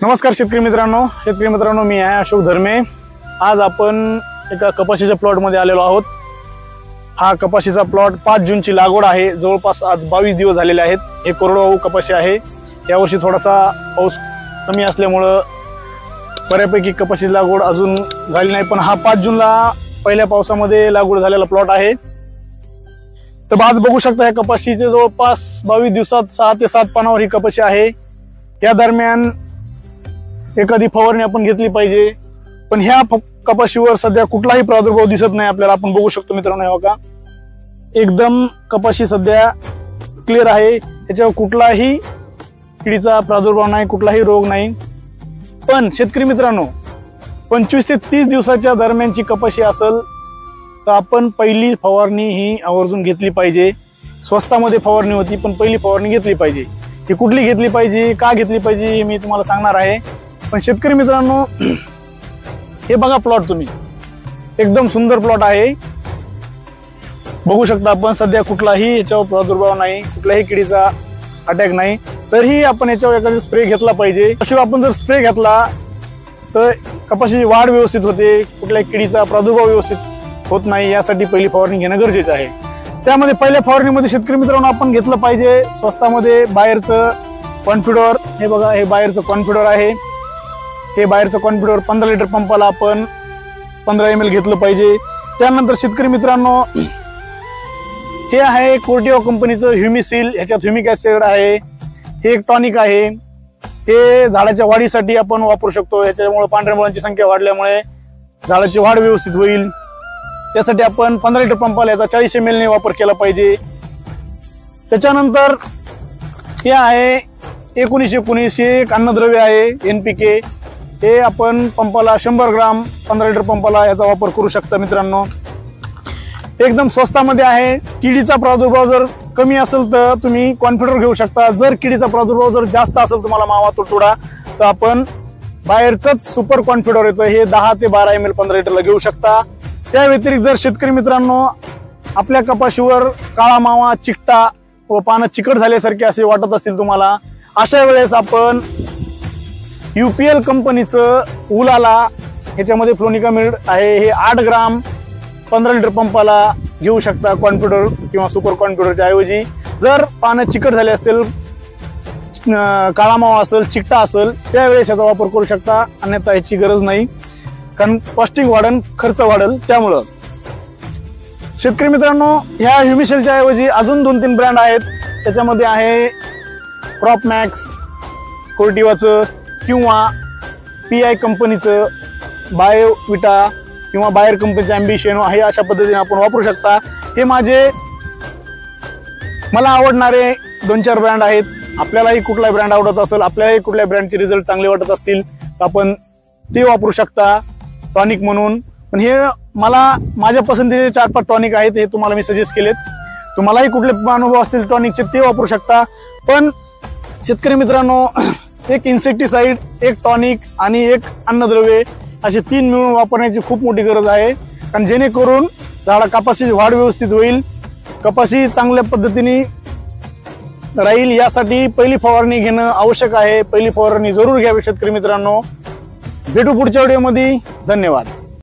नमस्कार शेतकरी मित्रांनो, मी आहे अशोक धर्मे। आज आपण एका कपाशीच्या प्लॉट मध्ये आलेलो आहोत। हा कपाशीचा प्लॉट 5 जूनची लागवड आहे। जवळपास आज 22 दिवस झालेले आहेत। हे कोरडवाहू कपाशी आहे। यावर्षी थोडासा पाऊस कमी असल्यामुळे बऱ्यापैकी कपाशीची लागवड अजून झाली नाही, पण हा 5 जूनला पहिल्या पावसामध्ये लागवड झालेला प्लॉट आहे। तर आज बघू शकता या कपाशीचे जवळपास 22 दिवसात 6 ते 7 पानावर ही कपाशी आहे। या दरम्यान एखादी फवारणी आपण घेतली पाहिजे, पण ह्या कपाशीवर सध्या कुठलाही प्रादुर्भाव दिसत नाही आपल्याला। आपण बघू शकतो मित्रांनो, हे बघा एकदम कपाशी सध्या क्लिअर आहे। याच्यावर कुठलाही किडीचा प्रादुर्भाव नाही, कुठलाही रोग नाही। पण शेतकरी मित्रांनो, 25 ते 30 दिवसाच्या दरम्यानची कपाशी असेल तर आपण पहिली फवारणी ही आवर्जून घेतली पाहिजे। स्वस्तामध्ये फवारणी होती, पण पहिली फवारणी घेतली पाहिजे। ही कुठली घेतली पाहिजे, का घेतली पाहिजे हे मी तुम्हाला सांगणार आहे। पण शेतकरी मित्रांनो, हे बघा प्लॉट, तुम्ही एकदम सुंदर प्लॉट आहे। बघू शकता आपण सध्या कुठलाही याच्यावर प्रादुर्भाव नाही, कुठल्याही किडीचा अटॅक नाही। तरीही आपण याच्यावर एखादा स्प्रे घेतला पाहिजे। अशा आपण जर स्प्रे घेतला तर कपाशीची वाढ व्यवस्थित होते, कुठल्याही किडीचा प्रादुर्भाव व्यवस्थित होत नाही। यासाठी पहिली फवारणी घेणं गरजेचं आहे। त्यामध्ये पहिल्या फवारणीमध्ये शेतकरी मित्रांनो आपण घेतलं पाहिजे स्वस्तामध्ये बाहेरचं कॉन्फिडर। हे बघा, हे बाहेरचं कॉन्फिडर आहे। हे बाहेरचं कॉन्फिडर 15 लिटर पंपाला आपण 15 ml घेतलं पाहिजे। त्यानंतर शेतकरी मित्रांनो, हे आहे कोर्टिवा कंपनीचं ह्युमिसिल। ह्याच्यात ह्युमिक ऍसिड आहे। हे एक टॉनिक आहे। हे झाडाच्या वाढीसाठी आपण वापरू शकतो। ह्याच्यामुळे पांढऱ्या मुळांची संख्या वाढल्यामुळे झाडाची वाढ व्यवस्थित होईल। त्यासाठी आपण 15 लिटर पंपाला याचा 40 ml ने वापर केला पाहिजे। त्याच्यानंतर हे आहे 19-19 एक अन्नद्रव्य आहे NPK। हे आपण पंपाला 100 ग्राम 15 लिटर पंपाला याचा वापर करू शकता मित्रांनो। एकदम स्वस्तामध्ये आहे। किडीचा प्रादुर्भाव जर कमी असेल तर तुम्ही कॉन्फिडर घेऊ शकता। जर किडीचा प्रादुर्भाव जर जास्त असेल तुम्हाला मावा तुडतुडा, तर आपण बाहेरचंच सुपर कॉन्फिडर येतं, हे 10 ते 12 ml 15 लिटरला घेऊ शकता। त्या व्यतिरिक्त जर शेतकरी मित्रांनो आपल्या कपाशीवर काळा मावा, चिकटा व पानं चिकट झाल्यासारखे असे वाटत असतील तुम्हाला, अशा वेळेस आपण UPL कंपनीचं उलाला, ह्याच्यामध्ये फ्लोनिकामिड आहे, हे 8 ग्राम 15 लिटर पंपाला घेऊ शकता कॉन्फिडर किंवा सुपर कॉन्फिडरच्या ऐवजी। जर पानं चिकट झाले असतील, काळा मावा असेल, चिकटा असेल, त्यावेळेस याचा वापर करू शकता, अन्यथा याची गरज नाही, कारण कॉस्टिंग वाढन, खर्च वाढेल। त्यामुळं शेतकरी मित्रांनो, ह्या ह्युमिसेलच्या ऐवजी अजून 2-3 ब्रँड आहेत। त्याच्यामध्ये आहे क्रॉप मॅक्स कोर्टिवाचं किंवा PI कंपनीचं बायोविटा किंवा बायर कंपनीचं ॲम्बिशन आहे। अशा पद्धतीने आपण वापरू शकता। हे मला आवडणारे 2-4 ब्रँड आहेत। आपल्यालाही कुठला ब्रँड आवडत असेल, आपल्यालाही कुठल्या ब्रँडचे रिझल्ट चांगले वाटत असतील तर आपण ते वापरू शकता टॉनिक म्हणून। पण हे मला माझ्या पसंतीचे 4-5 टॉनिक आहेत, हे तुम्हाला मी सजेस्ट केलेत। तुम्हालाही कुठले अनुभव असतील टॉनिकचे ते वापरू शकता। पण शेतकरी मित्रांनो, एक इन्सेक्टिसाइड, एक टॉनिक आणि एक अन्नद्रव्ये असे 3 मिळून वापरण्याची खूप मोठी गरज आहे, कारण जेणेकरून कपाशीची वाढ व्यवस्थित होईल, कपाशी चांगल्या पद्धतीने राहील। यासाठी पहिली फवारणी घेणं आवश्यक आहे। पहिली फवारणी जरूर घ्यावी शेतकरी मित्रांनो। भेटू पुढच्या व्हिडिओमध्ये। धन्यवाद।